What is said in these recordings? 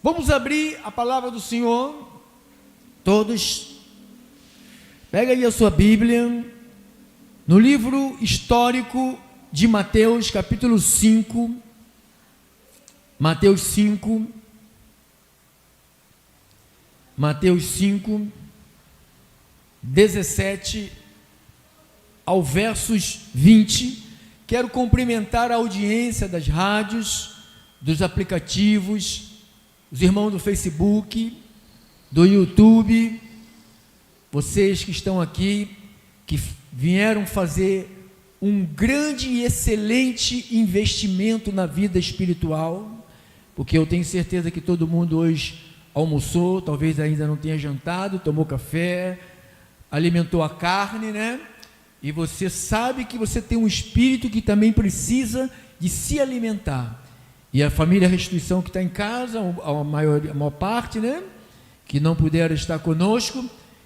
Vamos abrir a palavra do Senhor, todos. Pega aí a sua Bíblia, no livro histórico de Mateus, capítulo 5, Mateus 5, 17 ao versos 20. Quero cumprimentar a audiência das rádios, dos aplicativos, os irmãos do Facebook, do YouTube, vocês que estão aqui, que vieram fazer um grande e excelente investimento na vida espiritual, porque eu tenho certeza que todo mundo hoje almoçou, talvez ainda não tenha jantado, tomou café, alimentou a carne, né? E você sabe que você tem um espírito que também precisa de se alimentar. E a família Restituição que está em casa, a maior parte, né? Que não puderam estar conosco,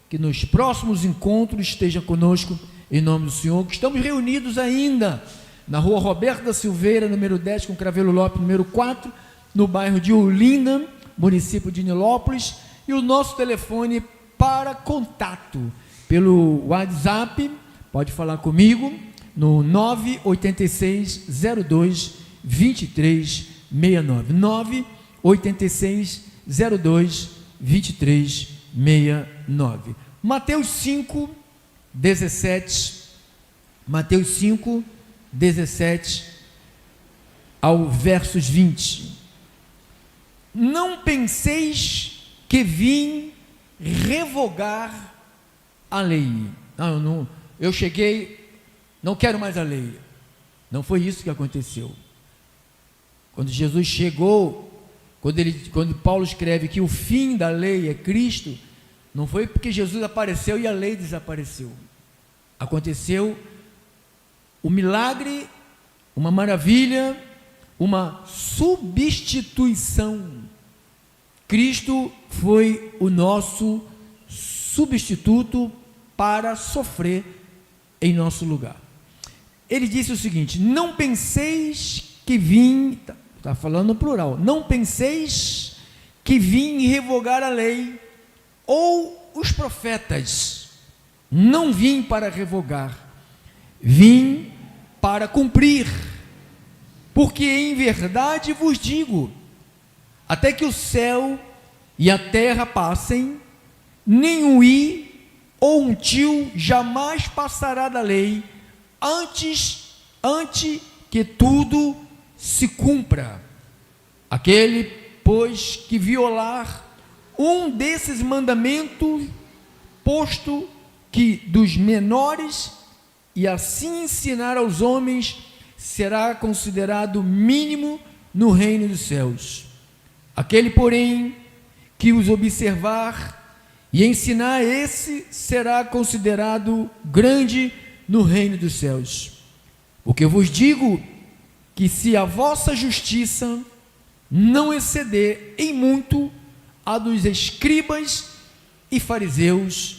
que nos próximos encontros esteja conosco, em nome do Senhor, que estamos reunidos ainda na rua Roberto da Silveira, número 10, com Cravelo Lopes, número 4, no bairro de Olinda, município de Nilópolis, e o nosso telefone para contato pelo WhatsApp, pode falar comigo, no 986022369, 986022369. Mateus 5, 17, Mateus 5, 17 ao versos 20. Não penseis que vim revogar a lei. Eu cheguei, não quero mais a lei. Não foi isso que aconteceu. Quando Jesus chegou, quando Paulo escreve que o fim da lei é Cristo, não foi porque Jesus apareceu e a lei desapareceu. Aconteceu o milagre, uma maravilha, uma substituição. Cristo foi o nosso substituto para sofrer em nosso lugar. Ele disse o seguinte: não penseis que vim, está falando no plural, não penseis que vim revogar a lei ou os profetas. Não vim para revogar, vim para cumprir. Porque em verdade vos digo, até que o céu e a terra passem, nem um i ou um tio jamais passará da lei, antes que tudo se cumpra. Aquele, pois, que violar um desses mandamentos, posto que dos menores, e assim ensinar aos homens, será considerado mínimo no reino dos céus. Aquele, porém, que os observar e ensinar, esse será considerado grande no reino dos céus. Porque eu vos digo que se a vossa justiça não exceder em muito a dos escribas e fariseus,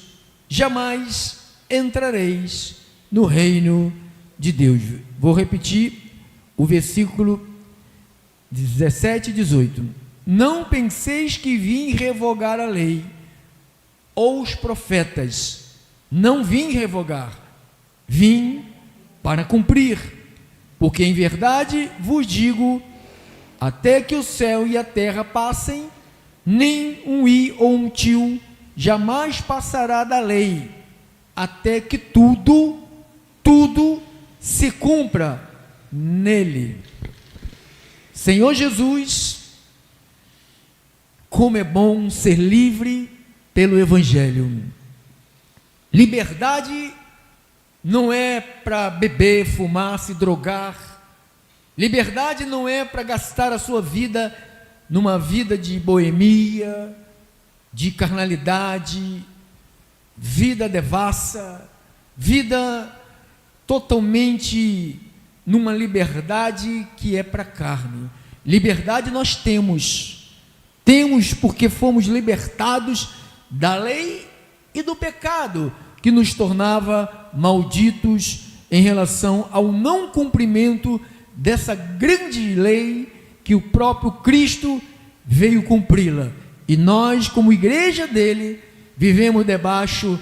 jamais entrareis no reino de Deus. Vou repetir o versículo 17 e 18. Não penseis que vim revogar a lei ou os profetas. Não vim revogar, vim para cumprir. Porque em verdade vos digo, até que o céu e a terra passem, nem um i ou um tio jamais passará da lei, até que tudo se cumpra nele. Senhor Jesus, como é bom ser livre pelo Evangelho. Liberdade não é para beber, fumar, se drogar. Liberdade não é para gastar a sua vida numa vida de boemia, de carnalidade, vida devassa, vida totalmente numa liberdade que é para a carne. Liberdade nós temos porque fomos libertados da lei e do pecado, que nos tornava malditos em relação ao não cumprimento dessa grande lei que o próprio Cristo veio cumpri-la. E nós, como igreja dele, vivemos debaixo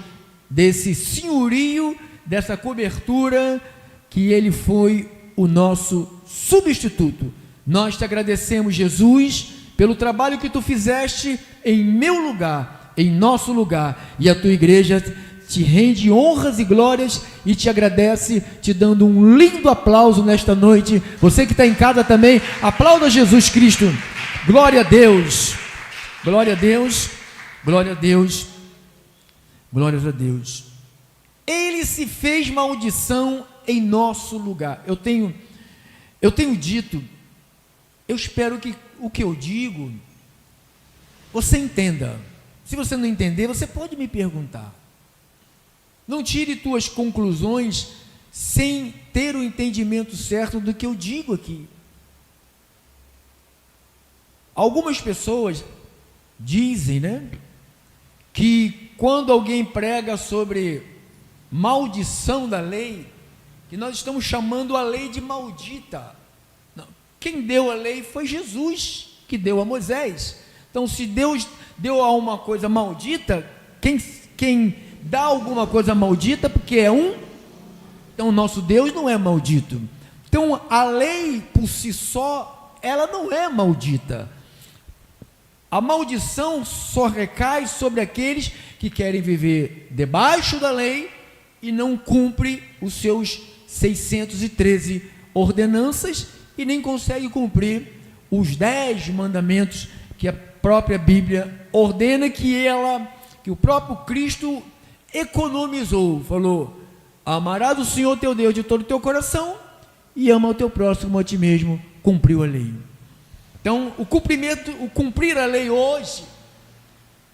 desse senhorio, dessa cobertura, que ele foi o nosso substituto. Nós te agradecemos, Jesus, pelo trabalho que tu fizeste em meu lugar, em nosso lugar, e a tua igreja te rende honras e glórias e te agradece, te dando um lindo aplauso nesta noite. Você que está em casa também, aplauda Jesus Cristo. Glória a Deus, glória a Deus, glória a Deus, glórias a Deus. Ele se fez maldição em nosso lugar. Eu tenho dito, eu espero que o que eu digo você entenda. Se você não entender, você pode me perguntar. Não tire tuas conclusões sem ter o entendimento certo do que eu digo aqui. Algumas pessoas dizem, que quando alguém prega sobre maldição da lei, que nós estamos chamando a lei de maldita. Não. Quem deu a lei foi Jesus, que deu a Moisés. Então, se Deus deu a uma coisa maldita, quem dá alguma coisa maldita, porque é então o nosso Deus não é maldito. Então, a lei por si só, ela não é maldita. A maldição só recai sobre aqueles que querem viver debaixo da lei e não cumpre os seus 613 ordenanças e nem consegue cumprir os 10 mandamentos que a própria Bíblia ordena, que o próprio Cristo economizou. Falou: amarás o Senhor teu Deus de todo o teu coração e ama o teu próximo a ti mesmo. Cumpriu a lei. Então, o cumprir a lei hoje,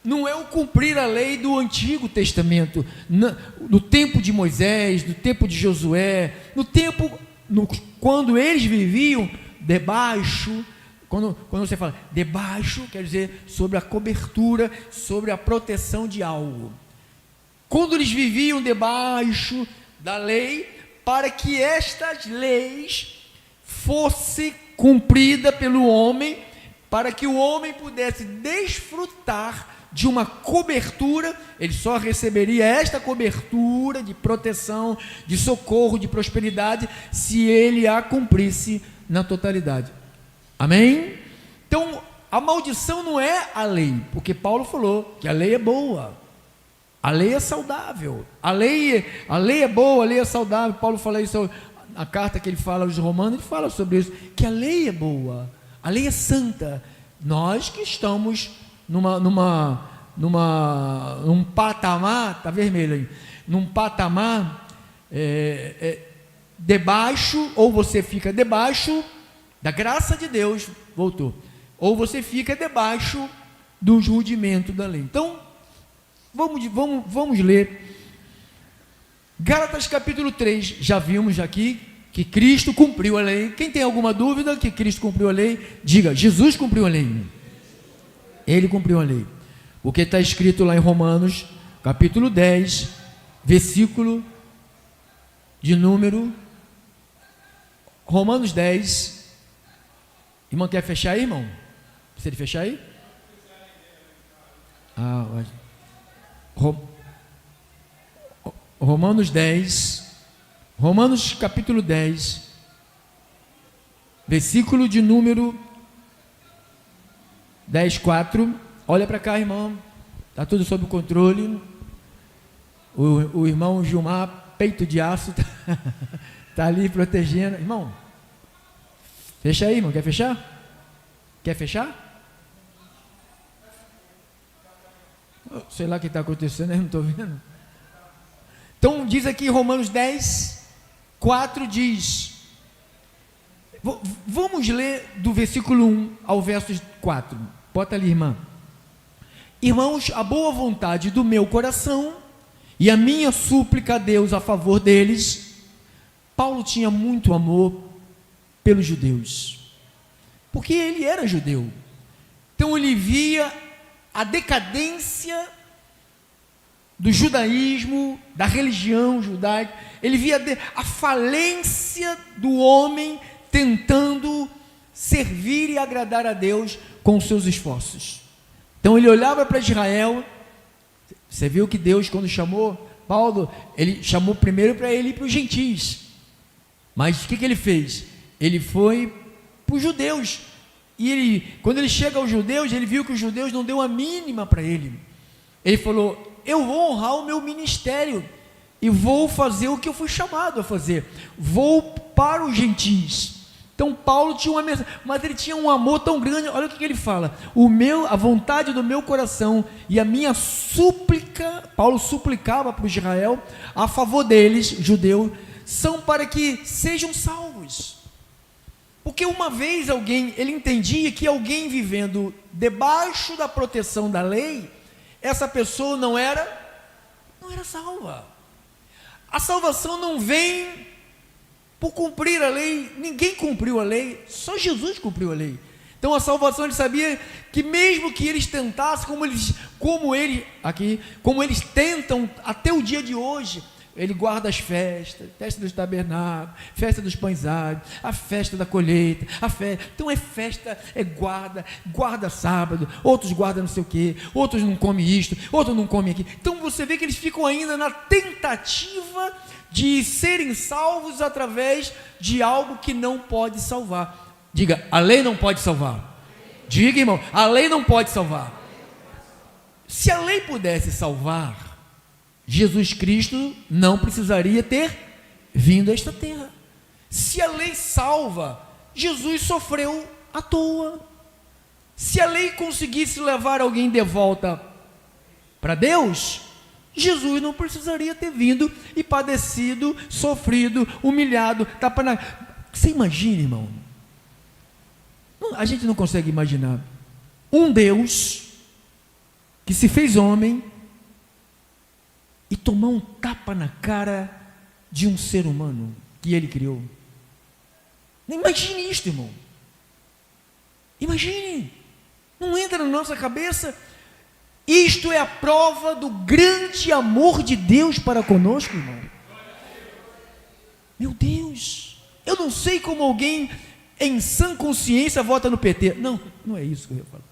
não é o cumprir a lei do Antigo Testamento, no tempo de Moisés, no tempo de Josué, quando eles viviam debaixo, quando você fala debaixo, quer dizer sobre a cobertura, sobre a proteção de algo. Quando eles viviam debaixo da lei, para que estas leis fossem cumpridas pelo homem, para que o homem pudesse desfrutar de uma cobertura, ele só receberia esta cobertura de proteção, de socorro, de prosperidade, se ele a cumprisse na totalidade. Amém? Então, a maldição não é a lei, porque Paulo falou que a lei é boa, a lei é saudável, a lei é boa, a lei é saudável. Paulo fala isso na carta que ele fala aos Romanos, ele fala sobre isso, que a lei é boa, a lei é santa. Nós que estamos num patamar, está vermelho aí, num patamar debaixo, ou você fica debaixo da graça de Deus, voltou, ou você fica debaixo dos rudimentos da lei. Então, vamos ler Gálatas capítulo 3, já vimos aqui que Cristo cumpriu a lei. Quem tem alguma dúvida que Cristo cumpriu a lei, diga: Jesus cumpriu a lei. Ele cumpriu a lei, porque está escrito lá em Romanos capítulo 10, versículo de número, Romanos 10, irmão, quer fechar aí, irmão? Precisa de fechar aí? Romanos 10, Romanos capítulo 10, versículo de número 10:4. Olha para cá, irmão, está tudo sob controle. O irmão Gilmar, peito de aço, está ali protegendo. Irmão, fecha aí, irmão, quer fechar? Quer fechar? Sei lá o que está acontecendo, eu não estou vendo. Então diz aqui Romanos 10:4, diz, vamos ler do versículo 1 ao verso 4, bota ali, irmã. Irmãos, a boa vontade do meu coração e a minha súplica a Deus a favor deles. Paulo tinha muito amor pelos judeus, porque ele era judeu, então ele via a decadência do judaísmo, da religião judaica, ele via a falência do homem tentando servir e agradar a Deus com os seus esforços. Então ele olhava para Israel. Você viu que Deus, quando chamou Paulo, ele chamou primeiro para ele ir para os gentios. Mas o que ele fez? Ele foi para os judeus. E quando ele chega aos judeus, ele viu que os judeus não deu a mínima para ele. Ele falou: eu vou honrar o meu ministério e vou fazer o que eu fui chamado a fazer. Vou para os gentios. Então Paulo tinha uma mensagem, mas ele tinha um amor tão grande. Olha o que ele fala: a vontade do meu coração e a minha súplica, Paulo suplicava para Israel a favor deles, judeu, são para que sejam salvos. Porque uma vez ele entendia que alguém vivendo debaixo da proteção da lei, essa pessoa não era salva. A salvação não vem por cumprir a lei. Ninguém cumpriu a lei, só Jesus cumpriu a lei. Então a salvação, ele sabia que mesmo que eles tentassem, como eles tentam até o dia de hoje, ele guarda as festas, festa dos tabernáculos, festa dos pães áridos, a festa da colheita, então festa, guarda sábado, outros guardam não sei o que, outros não comem isto, outros não comem aquilo. Então você vê que eles ficam ainda na tentativa de serem salvos através de algo que não pode salvar. Diga: a lei não pode salvar. Diga, irmão, a lei não pode salvar. Se a lei pudesse salvar, Jesus Cristo não precisaria ter vindo a esta terra. Se a lei salva, Jesus sofreu à toa. Se a lei conseguisse levar alguém de volta para Deus, Jesus não precisaria ter vindo e padecido, sofrido, humilhado, Você imagina, irmão? A gente não consegue imaginar um Deus que se fez homem e tomar um tapa na cara de um ser humano que ele criou. Imagine isto, irmão. Imagine. Não entra na nossa cabeça. Isto é a prova do grande amor de Deus para conosco, irmão. Meu Deus, eu não sei como alguém em sã consciência vota no PT. Não é isso que eu ia falar.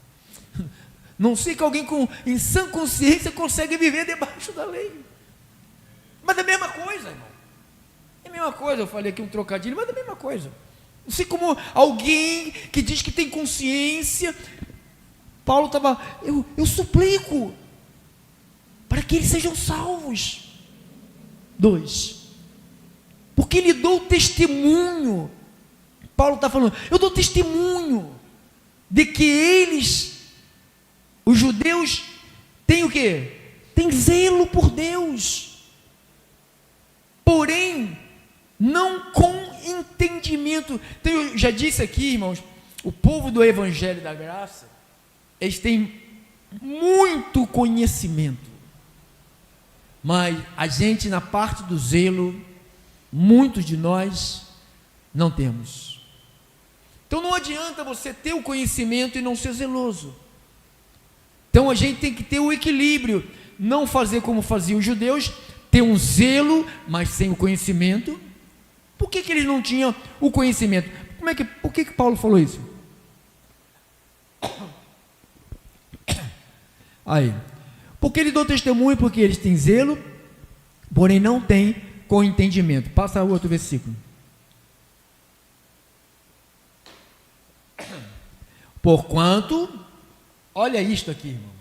Não sei que alguém em sã consciência consegue viver debaixo da lei. Mas é a mesma coisa, irmão. É a mesma coisa. Eu falei aqui um trocadilho, mas é a mesma coisa. Não sei como alguém que diz que tem consciência. Paulo estava: eu suplico para que eles sejam salvos. 2. Porque ele dou testemunho. Paulo está falando: eu dou testemunho de que eles, os judeus, têm o quê? Tem zelo por Deus, porém não com entendimento. Então eu já disse aqui, irmãos, o povo do Evangelho da Graça, eles têm muito conhecimento, mas a gente, na parte do zelo, muitos de nós não temos. Então não adianta você ter o conhecimento e não ser zeloso. Então a gente tem que ter o equilíbrio, não fazer como faziam os judeus, ter um zelo, mas sem o conhecimento. Por que eles não tinham o conhecimento? Por que Paulo falou isso? Aí, porque ele deu testemunho, porque eles têm zelo, porém não têm com entendimento. Passa o outro versículo. Porquanto, olha isto aqui, irmão.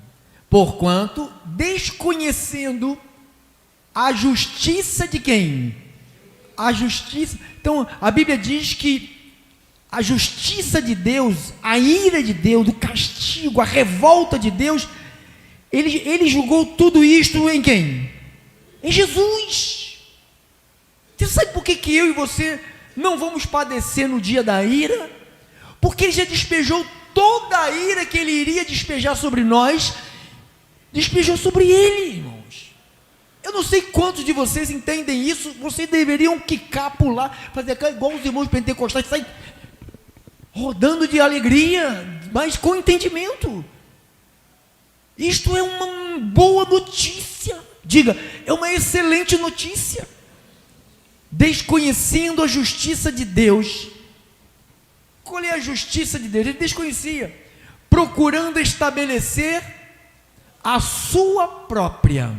Porquanto, desconhecendo a justiça de quem? A justiça. Então, a Bíblia diz que a justiça de Deus, a ira de Deus, o castigo, a revolta de Deus, ele julgou tudo isto em quem? Em Jesus. Você sabe por que eu e você não vamos padecer no dia da ira? Porque ele já despejou toda a ira que ele iria despejar sobre nós, despejou sobre ele, irmãos. Eu não sei quantos de vocês entendem isso. Vocês deveriam quicar, pular, fazer igual os irmãos pentecostais, sair rodando de alegria, mas com entendimento. Isto é uma boa notícia. Diga, é uma excelente notícia. Desconhecendo a justiça de Deus. Qual é a justiça de Deus? Ele desconhecia. procurando estabelecer a sua própria.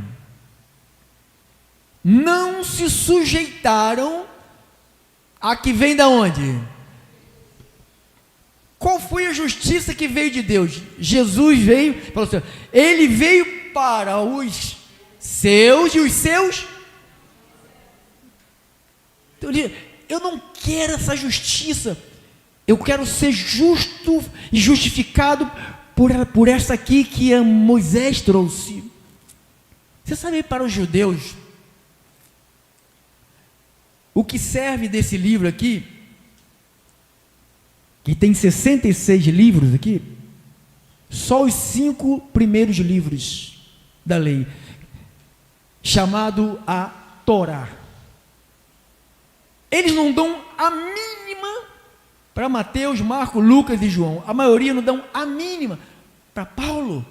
Não se sujeitaram a que vem da onde? Qual foi a justiça que veio de Deus? Jesus veio, falou assim, ele veio para os seus e os seus. Então, eu não quero essa justiça, eu quero ser justo e justificado por essa aqui que Moisés trouxe. Você sabe, para os judeus, o que serve desse livro aqui, que tem 66 livros aqui, só os 5 primeiros livros da lei, chamado a Torá. Eles não dão a mínima para Mateus, Marcos, Lucas e João. A maioria não dão a mínima para Paulo.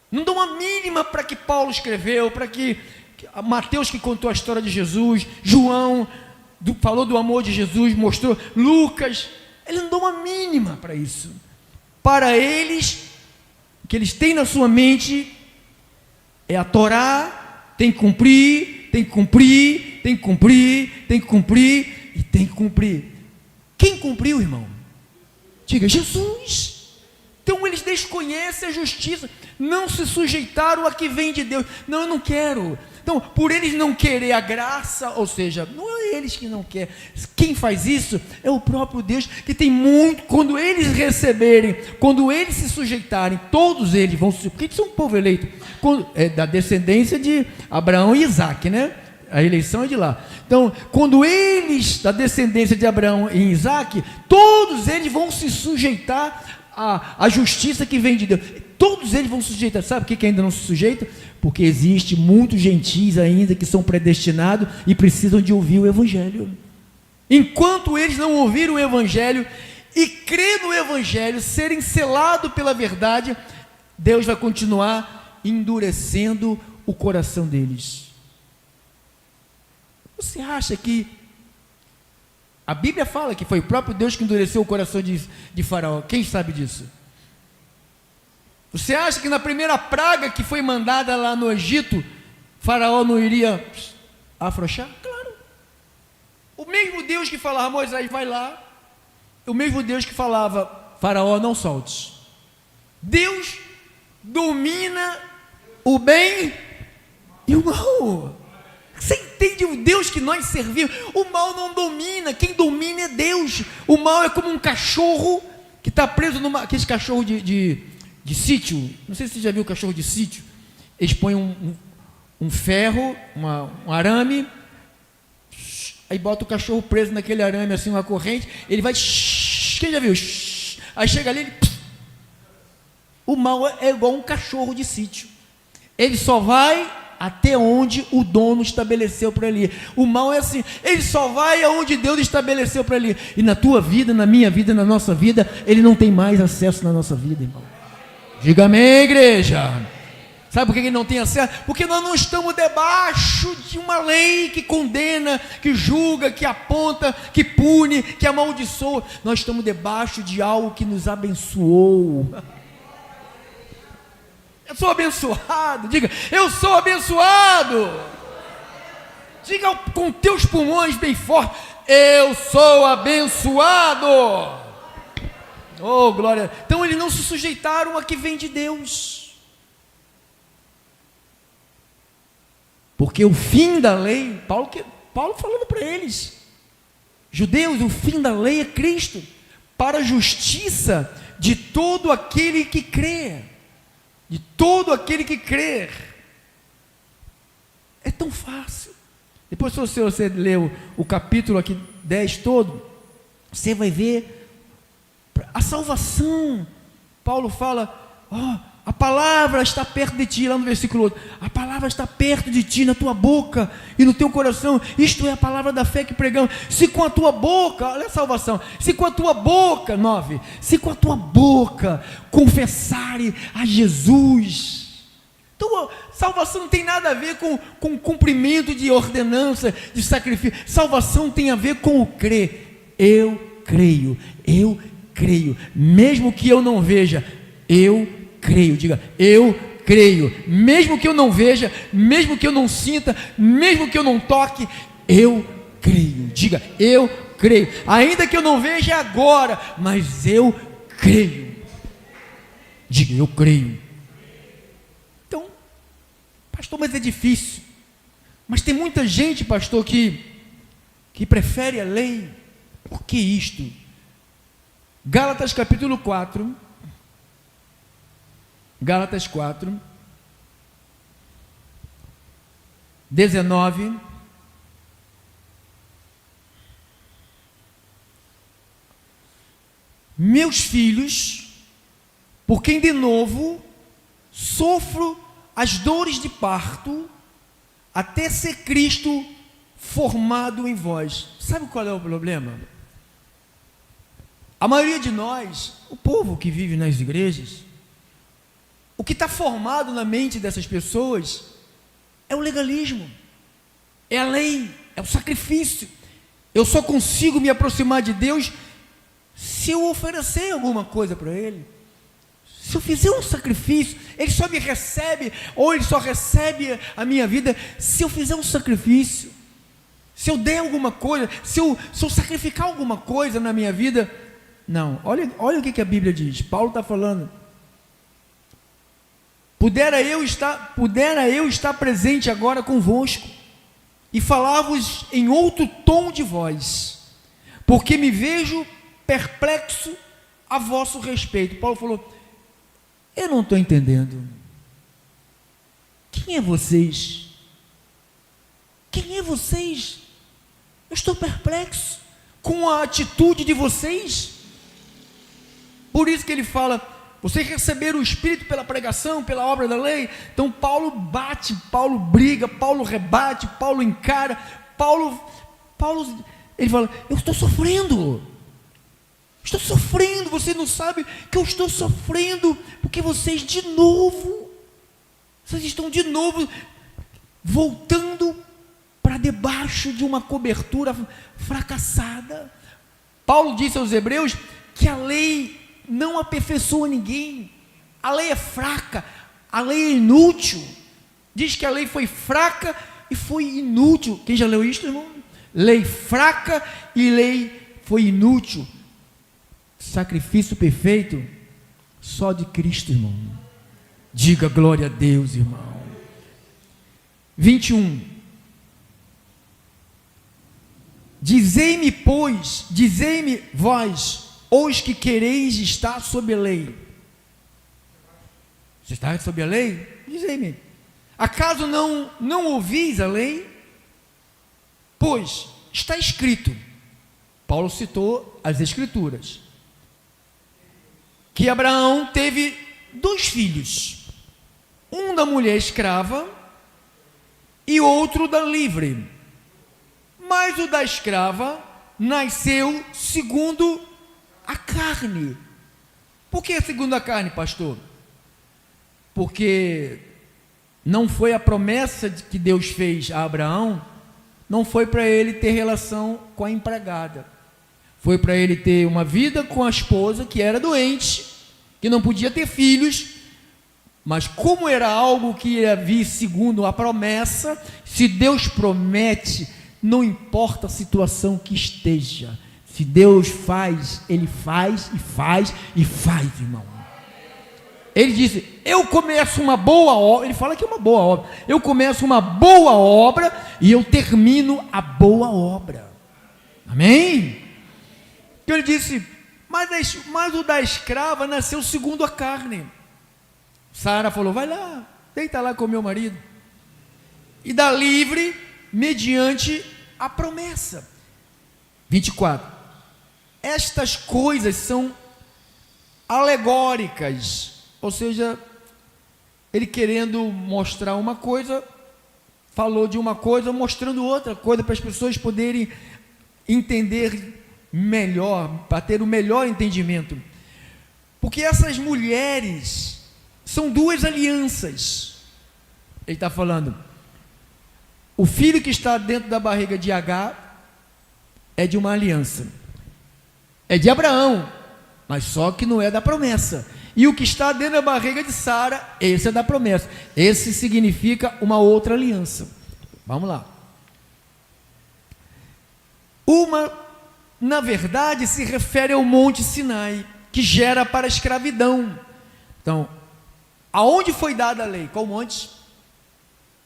Não dão a mínima para que Paulo escreveu, para que Mateus, que contou a história de Jesus, João falou do amor de Jesus, mostrou, Lucas, eles não dão a mínima para isso. Para eles, o que eles têm na sua mente é a Torá, tem que cumprir, tem que cumprir, tem que cumprir, tem que cumprir e tem que cumprir. Quem cumpriu, irmão? Diga, Jesus. Então eles desconhecem a justiça, não se sujeitaram a que vem de Deus. Não, eu não quero. Então, por eles não querer a graça, ou seja, não é eles que não querem. Quem faz isso é o próprio Deus, que tem muito. Quando eles receberem, quando eles se sujeitarem, todos eles vão se. Porque eles são um povo eleito, é da descendência de Abraão e Isaac, né? A eleição é de lá. Então, quando eles, da descendência de Abraão e Isaac, todos eles vão se sujeitar à justiça que vem de Deus. Todos eles vão se sujeitar. Sabe por que ainda não se sujeita? Porque existe muitos gentis ainda que são predestinados e precisam de ouvir o Evangelho. Enquanto eles não ouviram o Evangelho e crer no Evangelho, serem selados pela verdade, Deus vai continuar endurecendo o coração deles. Você acha que a Bíblia fala que foi o próprio Deus que endureceu o coração de Faraó? Quem sabe disso? Você acha que na primeira praga que foi mandada lá no Egito, Faraó não iria afrouxar? Claro. O mesmo Deus que falava, Moisés, vai lá, o mesmo Deus que falava, Faraó, não solte. Deus domina o bem e o mal. Você entende o Deus que nós servimos? O mal não domina, quem domina é Deus. O mal é como um cachorro que está preso aqueles cachorros de sítio. Não sei se você já viu o cachorro de sítio. Eles põem um ferro, um arame, aí bota o cachorro preso naquele arame, assim, uma corrente, ele vai, quem já viu? Aí chega ali, o mal é igual um cachorro de sítio. Ele só vai até onde o dono estabeleceu para ele. O mal é assim, ele só vai aonde Deus estabeleceu para ele. E na tua vida, na minha vida, na nossa vida, ele não tem mais acesso na nossa vida, irmão. Diga amém, igreja. Sabe por que ele não tem acesso? Porque nós não estamos debaixo de uma lei que condena, que julga, que aponta, que pune, que amaldiçoa. Nós estamos debaixo de algo que nos abençoou. Eu sou abençoado. Diga, eu sou abençoado. Diga com teus pulmões bem forte, eu sou abençoado. Oh, glória. Então eles não se sujeitaram a que vem de Deus. Porque o fim da lei, Paulo falando para eles, judeus, o fim da lei é Cristo, para a justiça de todo aquele que crê. De todo aquele que crer. É tão fácil. Depois, se você ler o capítulo aqui 10 todo, você vai ver a salvação. Paulo fala, a palavra está perto de ti, lá no versículo 8, a palavra está perto de ti, na tua boca e no teu coração, isto é a palavra da fé que pregamos. Se com a tua boca, olha a salvação, se com a tua boca, 9, se com a tua boca confessare a Jesus. Então, salvação não tem nada a ver com cumprimento de ordenança, de sacrifício. Salvação tem a ver com o crer. Eu creio, eu creio, mesmo que eu não veja, eu creio. Diga, eu creio, mesmo que eu não veja, mesmo que eu não sinta, mesmo que eu não toque, eu creio. Diga, eu creio, ainda que eu não veja agora, mas eu creio. Diga, eu creio. Então, pastor, mas é difícil. Mas tem muita gente, pastor, que prefere a lei. Por que isto? Gálatas capítulo 4. Gálatas 4, 19. Meus filhos, por quem de novo sofro as dores de parto, até ser Cristo formado em vós. Sabe qual é o problema? A maioria de nós, o povo que vive nas igrejas, o que está formado na mente dessas pessoas é o legalismo, é a lei, é o sacrifício. Eu só consigo me aproximar de Deus se eu oferecer alguma coisa para Ele. Se eu fizer um sacrifício, Ele só me recebe, ou Ele só recebe a minha vida se eu fizer um sacrifício. Se eu der alguma coisa, se eu sacrificar alguma coisa na minha vida. Não, olha o que a Bíblia diz. Paulo está falando. Pudera eu estar presente agora convosco e falar-vos em outro tom de voz, porque me vejo perplexo a vosso respeito. Paulo falou, eu não estou entendendo. Quem é vocês? Quem é vocês? Eu estou perplexo com a atitude de vocês. Por isso que ele fala, vocês receberam o Espírito pela pregação, pela obra da lei. Então Paulo bate, Paulo briga, Paulo rebate, Paulo encara, Paulo, ele fala, eu estou sofrendo, você não sabe que eu estou sofrendo, porque vocês estão de novo voltando para debaixo de uma cobertura fracassada. Paulo disse aos hebreus que a lei não aperfeiçoa ninguém, a lei é fraca, a lei é inútil. Diz que a lei foi fraca e foi inútil. Quem já leu isto, irmão? Lei fraca e lei foi inútil. Sacrifício perfeito só de Cristo, irmão. Diga glória a Deus, irmão. 21. Dizei-me, pois, dizei-me vós, os que quereis estar sob a lei. Você está sob a lei? Dizei-me. Acaso não ouvis a lei? Pois está escrito, Paulo citou as escrituras, que Abraão teve 2 filhos, um da mulher escrava e outro da livre. Mas o da escrava nasceu segundo a carne. Por que segundo a carne, pastor? Porque não foi a promessa que Deus fez a Abraão, não foi para ele ter relação com a empregada, foi para ele ter uma vida com a esposa que era doente, que não podia ter filhos, mas como era algo que ia vir segundo a promessa, se Deus promete, não importa a situação que esteja, se Deus faz, Ele faz e faz e faz, irmão. Ele disse, eu começo uma boa obra, ele fala que é uma boa obra, eu começo uma boa obra e eu termino a boa obra, amém? Então ele disse, mas o da escrava nasceu segundo a carne. Sara falou, vai lá, deita lá com o meu marido, e da livre, mediante a promessa. 24, estas coisas são alegóricas, ou seja, ele querendo mostrar uma coisa, falou de uma coisa, mostrando outra coisa, para as pessoas poderem entender melhor, para ter o melhor entendimento, porque essas mulheres são 2 alianças. Ele está falando, o filho que está dentro da barriga de Agar é de uma aliança, é de Abraão, mas só que não é da promessa. E o que está dentro da barriga de Sara, esse é da promessa. Esse significa uma outra aliança. Vamos lá. Na verdade, se refere ao Monte Sinai, que gera para a escravidão. Então, aonde foi dada a lei? Qual monte?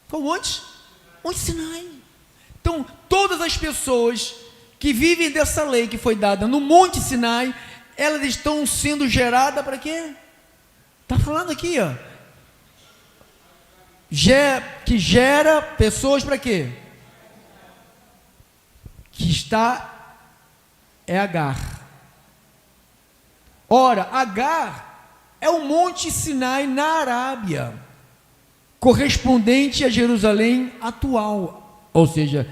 Qual monte? Monte Sinai. Então, todas as pessoas que vivem dessa lei que foi dada no Monte Sinai, elas estão sendo geradas para quê? Está falando aqui, ó. Que gera pessoas para quê? Que está é Agar. Ora, Agar é o Monte Sinai na Arábia, correspondente a Jerusalém atual. Ou seja,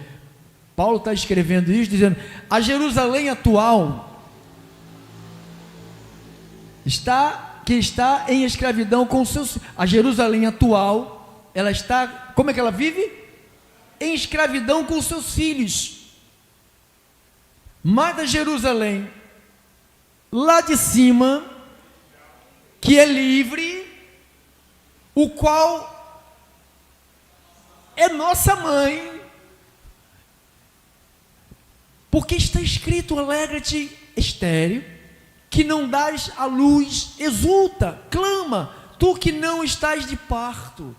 Paulo está escrevendo isso, dizendo, a Jerusalém atual que está em escravidão com seus... A Jerusalém atual, ela está... Como é que ela vive? Em escravidão com seus filhos. Mas a Jerusalém, lá de cima, que é livre, o qual é nossa mãe, porque está escrito, alegra-te, estéril, que não dás à luz, exulta, clama, tu que não estás de parto,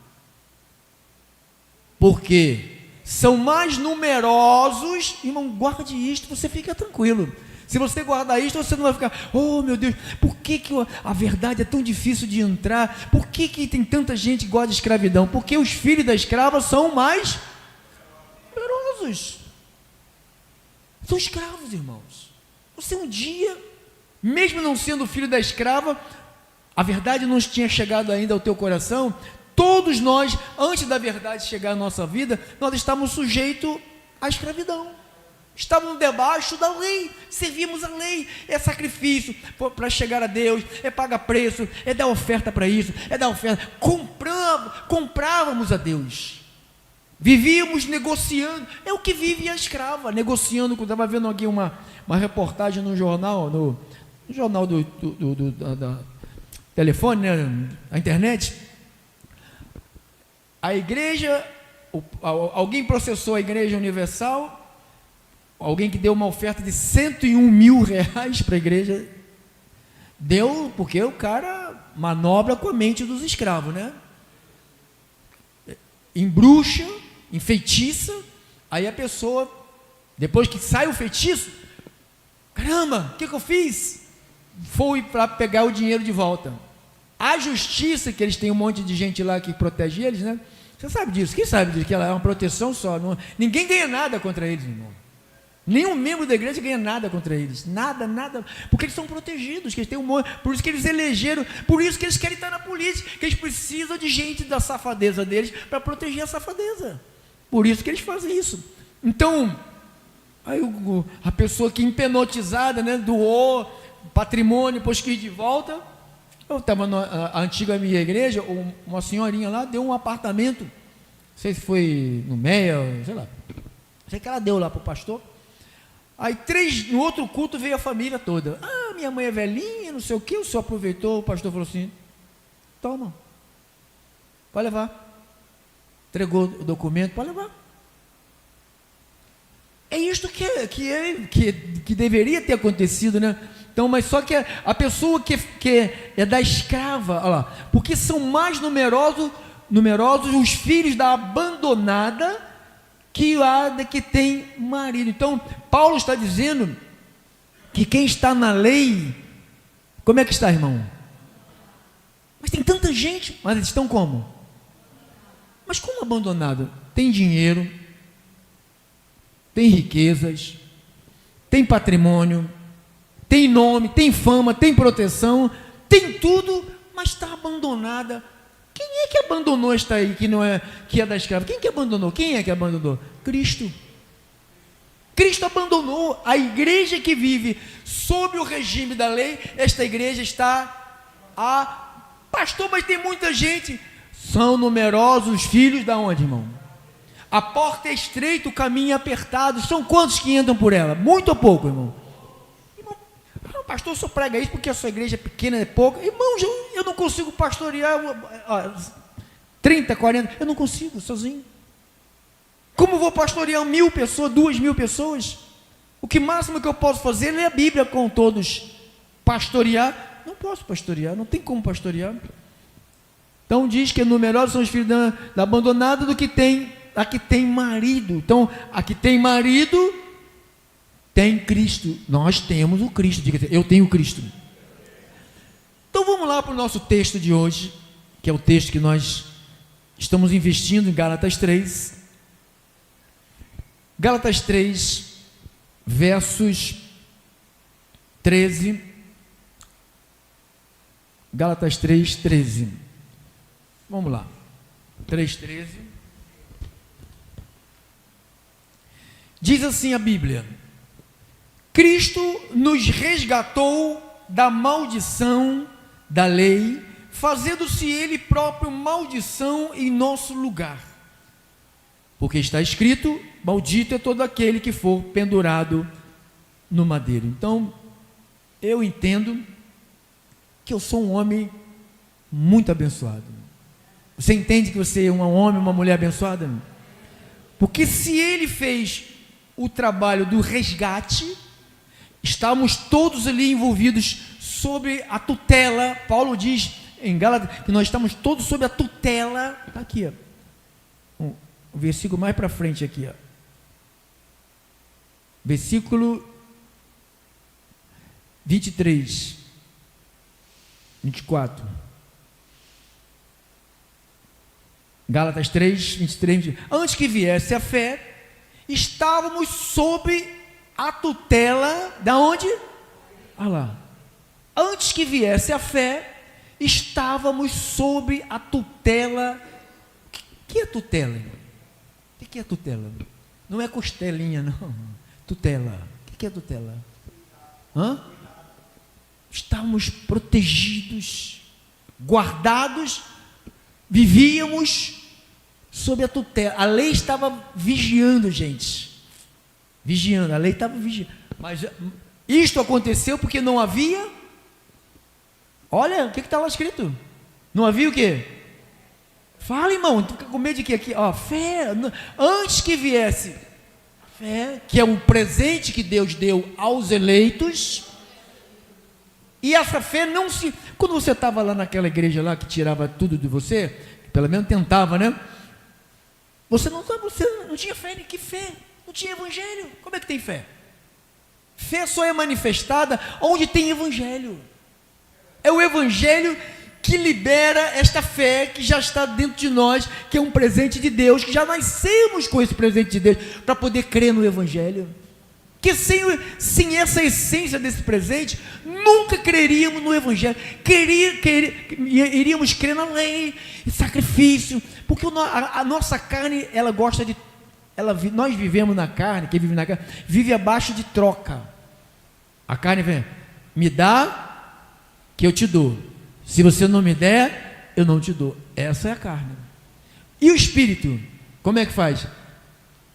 porque são mais numerosos. Irmão, guarde isto, você fica tranquilo. Se você guardar isto, você não vai ficar, oh meu Deus, por que a verdade é tão difícil de entrar? Por que tem tanta gente que gosta de escravidão? Porque os filhos da escrava são mais numerosos. São escravos, irmãos. Você um dia, mesmo não sendo filho da escrava, a verdade não tinha chegado ainda ao teu coração. Todos nós, antes da verdade chegar à nossa vida, nós estávamos sujeitos à escravidão. Estávamos debaixo da lei, servíamos a lei, é sacrifício para chegar a Deus, é pagar preço, é dar oferta para isso, é dar oferta, comprávamos a Deus, vivíamos negociando, é o que vive a escrava, negociando. Eu estava vendo aqui uma reportagem no jornal, no jornal da telefone, né, a internet, a igreja, alguém processou a Igreja Universal, alguém que deu uma oferta de 101 mil reais para a igreja, deu, porque o cara manobra com a mente dos escravos, né? Embruxa, enfeitiça, aí a pessoa, depois que sai o feitiço, caramba, o que eu fiz? Foi para pegar o dinheiro de volta. A justiça, que eles têm um monte de gente lá que protege eles, né? Você sabe disso, quem sabe disso, que ela é uma proteção só, ninguém ganha nada contra eles, irmão. Nenhum membro da igreja ganha nada contra eles, nada, porque eles são protegidos, que eles têm por isso que eles elegeram, por isso que eles querem estar na política, que eles precisam de gente da safadeza deles para proteger a safadeza, por isso que eles fazem isso. Então, aí a pessoa que empenotizada, né, doou patrimônio, depois quis de volta. Eu estava na antiga minha igreja, uma senhorinha lá deu um apartamento, não sei se foi no Meia, sei lá, sei que ela deu lá para o pastor. Aí no outro culto veio a família toda. Ah, minha mãe é velhinha, não sei o que, o senhor aproveitou, o pastor falou assim, toma, pode levar. Entregou o documento, pode levar. É isto que deveria ter acontecido, né? Então, mas só que a pessoa que é da escrava, olha lá, porque são mais numerosos os filhos da abandonada que a que tem marido. Então, Paulo está dizendo que quem está na lei, como é que está, irmão? Mas tem tanta gente, mas eles estão como? Mas como abandonado? Tem dinheiro, tem riquezas, tem patrimônio, tem nome, tem fama, tem proteção, tem tudo, mas está abandonada. Quem é que abandonou esta aí, que é da escrava? Quem que abandonou? Quem é que abandonou? Cristo. Cristo abandonou a igreja que vive sob o regime da lei. Esta igreja está pastor, mas tem muita gente. São numerosos os filhos da onde, irmão? A porta é estreita, o caminho é apertado. São quantos que entram por ela? Muito ou pouco, irmão? pastor só prega isso porque a sua igreja é pequena, é pouca. Irmãos, eu não consigo pastorear 30, 40, eu não consigo sozinho. Como vou pastorear 1.000 pessoas, 2.000 pessoas? O que máximo que eu posso fazer é ler a Bíblia com todos. Pastorear, não posso pastorear, não tem como pastorear. Então diz que numerosos são os filhos da abandonada do que tem, a que tem marido. Então, a que tem marido, tem Cristo. Nós temos o Cristo, diga, eu tenho Cristo. Então vamos lá para o nosso texto de hoje, que é o texto que nós estamos investindo em Gálatas 3. Gálatas 3, versos 13. Gálatas 3, 13. Vamos lá. 3, 13. Diz assim a Bíblia: Cristo nos resgatou da maldição da lei, fazendo-se Ele próprio maldição em nosso lugar. Porque está escrito: maldito é todo aquele que for pendurado no madeiro. Então, eu entendo que eu sou um homem muito abençoado. Você entende que você é um homem, uma mulher abençoada? Porque se Ele fez o trabalho do resgate, estamos todos ali envolvidos sob a tutela. Paulo diz em Gálatas que nós estamos todos sob a tutela. Está aqui, ó. O versículo mais para frente aqui, ó. Versículo 23, 24. Gálatas 3, 23, 24. Antes que viesse a fé, estávamos sob a tutela, da onde? Olha lá. Antes que viesse a fé, estávamos sob a tutela. O que é tutela? O que é tutela? Não é costelinha, não. Tutela. O que é tutela? Estávamos protegidos, guardados, vivíamos sob a tutela. A lei estava vigiando, gente. Vigiando, a lei estava vigiando. Mas isto aconteceu porque não havia. Olha, o que está lá escrito? Não havia o quê? Fala, irmão, tu fica com medo de quê aqui? Ó, fé, antes que viesse, fé, que é um presente que Deus deu aos eleitos, e essa fé não se... Quando você estava lá naquela igreja lá que tirava tudo de você, pelo menos tentava, né? Você não tinha fé, que fé? Não tinha evangelho, como é que tem fé? Fé só é manifestada onde tem evangelho. É o evangelho que libera esta fé que já está dentro de nós, que é um presente de Deus, que já nascemos com esse presente de Deus, para poder crer no evangelho. Que sem essa essência desse presente, nunca creríamos no evangelho. Iríamos crer na lei, em sacrifício, porque a nossa carne, ela gosta de... nós vivemos na carne, quem vive na carne, vive abaixo de troca. A carne vem, me dá, que eu te dou. Se você não me der, eu não te dou. Essa é a carne. E o espírito, como é que faz?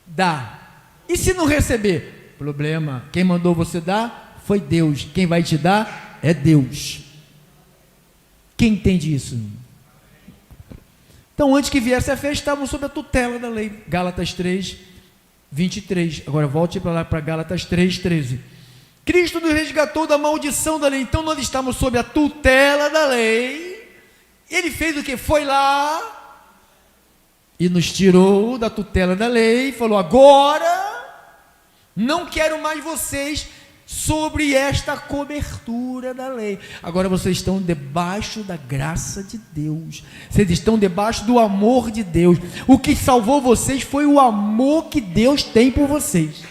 Dá. E se não receber? Problema. Quem mandou você dar foi Deus. Quem vai te dar é Deus. Quem entende isso? Então, antes que viesse a fé, estavam sob a tutela da lei. Gálatas 3, 23. Agora volte para lá, para Gálatas 3, 13. Cristo nos resgatou da maldição da lei. Então nós estamos sob a tutela da lei. Ele fez o que? Foi lá e nos tirou da tutela da lei. Falou: agora não quero mais vocês sobre esta cobertura da lei. Agora vocês estão debaixo da graça de Deus. Vocês estão debaixo do amor de Deus. O que salvou vocês foi o amor que Deus tem por vocês.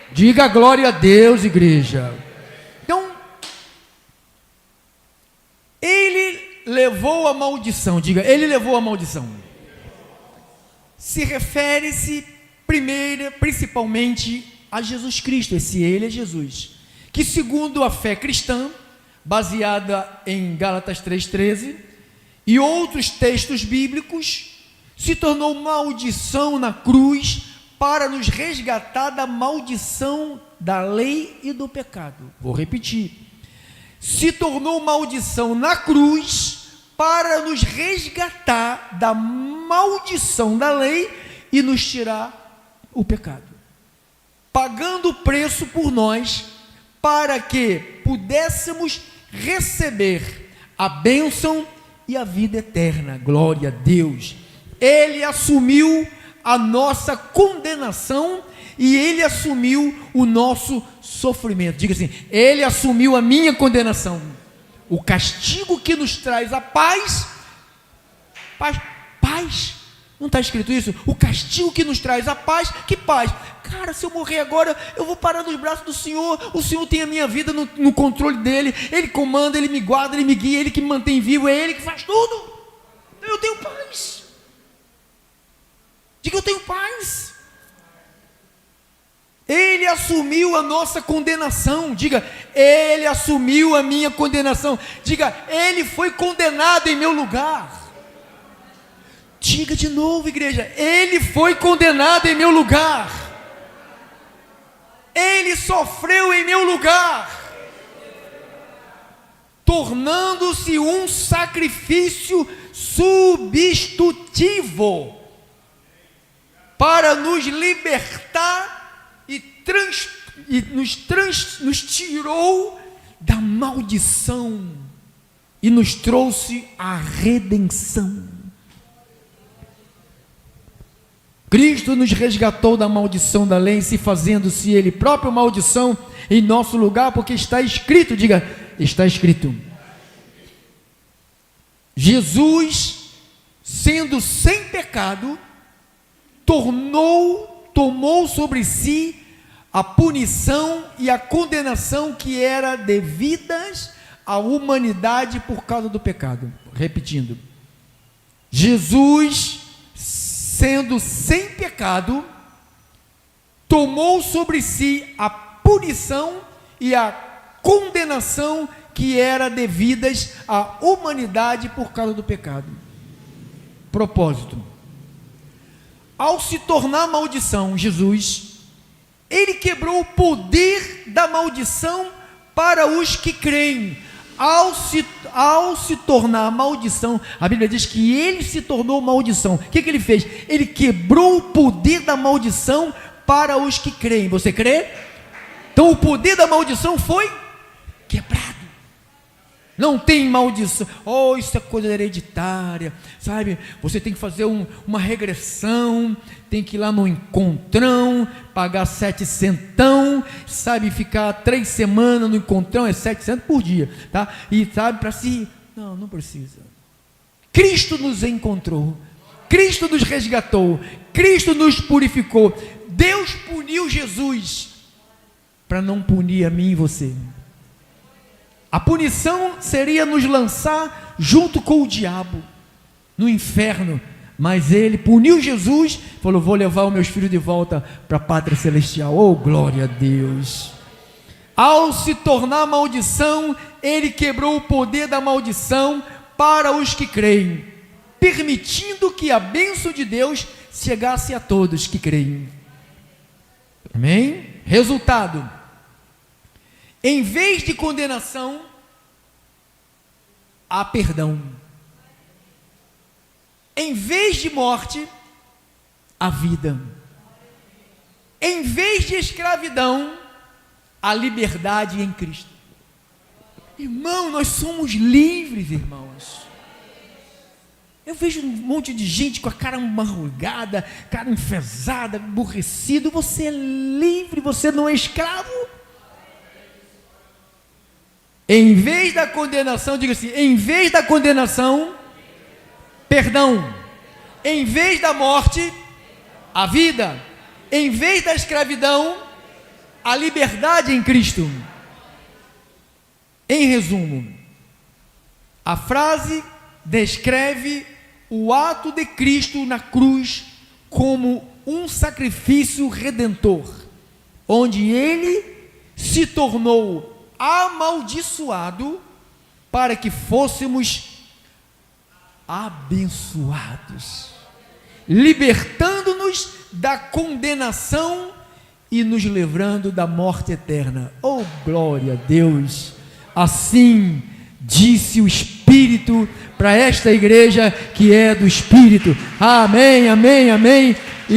Diga glória a Deus, igreja. Então, Ele levou a maldição. Diga, Ele levou a maldição. Se refere-se principalmente a Jesus Cristo. Esse Ele é Jesus, que segundo a fé cristã, baseada em Gálatas 3,13 e outros textos bíblicos, se tornou maldição na cruz para nos resgatar da maldição da lei e do pecado. Vou repetir. se tornou maldição na cruz para nos resgatar da maldição da lei e nos tirar o pecado, pagando o preço por nós, para que pudéssemos receber a bênção e a vida eterna. Glória a Deus. Ele assumiu a nossa condenação e Ele assumiu o nosso sofrimento. Diga assim: Ele assumiu a minha condenação. O castigo que nos traz a paz. Não está escrito isso? O castigo que nos traz a paz. Que paz? Cara, se eu morrer agora, eu vou parar nos braços do Senhor. O Senhor tem a minha vida no controle dEle. Ele comanda, Ele me guarda, Ele me guia, Ele que me mantém vivo, é Ele que faz tudo. Eu tenho paz. Diga: eu tenho paz. Ele assumiu a nossa condenação. Diga: Ele assumiu a minha condenação. Diga: Ele foi condenado em meu lugar. Diga de novo, igreja: Ele foi condenado em meu lugar. Ele sofreu em meu lugar, tornando-se um sacrifício substitutivo para nos libertar e nos tirou da maldição e nos trouxe a redenção. Cristo nos resgatou da maldição da lei, se fazendo-se Ele próprio maldição em nosso lugar, porque está escrito. Diga: está escrito. Jesus, sendo sem pecado, tomou sobre si a punição e a condenação que era devidas à humanidade por causa do pecado. Repetindo: Jesus, sendo sem pecado, tomou sobre si a punição e a condenação que era devidas à humanidade por causa do pecado. Propósito: ao se tornar maldição, Jesus, Ele quebrou o poder da maldição para os que creem. Ao se tornar maldição, a Bíblia diz que Ele se tornou maldição. O que Ele fez? Ele quebrou o poder da maldição para os que creem. Você crê? Então o poder da maldição foi quebrado. Não tem maldição. Oh, isso é coisa hereditária, sabe? Você tem que fazer uma regressão, tem que ir lá no encontrão, pagar 700, sabe? Ficar 3 semanas no encontrão, é 700 por dia, tá? E sabe, para si, não precisa. Cristo nos encontrou, Cristo nos resgatou, Cristo nos purificou. Deus puniu Jesus para não punir a mim e você. A punição seria nos lançar junto com o diabo no inferno, mas Ele puniu Jesus, falou: vou levar os meus filhos de volta para a pátria celestial. Oh, glória a Deus! Ao se tornar maldição, Ele quebrou o poder da maldição para os que creem, permitindo que a bênção de Deus chegasse a todos que creem. Amém? Resultado: em vez de condenação, há perdão. Em vez de morte, há vida. Em vez de escravidão, há liberdade em Cristo. Irmão, nós somos livres, irmãos. Eu vejo um monte de gente com a cara amargurada, cara enfesada, aborrecido. Você é livre, você não é escravo. Em vez da condenação, diga assim: em vez da condenação, perdão. Em vez da morte, a vida. Em vez da escravidão, a liberdade em Cristo. Em resumo, a frase descreve o ato de Cristo na cruz como um sacrifício redentor, onde Ele se tornou amaldiçoado para que fôssemos abençoados, libertando-nos da condenação e nos livrando da morte eterna. Oh, glória a Deus! Assim disse o Espírito para esta igreja que é do Espírito. Amém, amém, amém.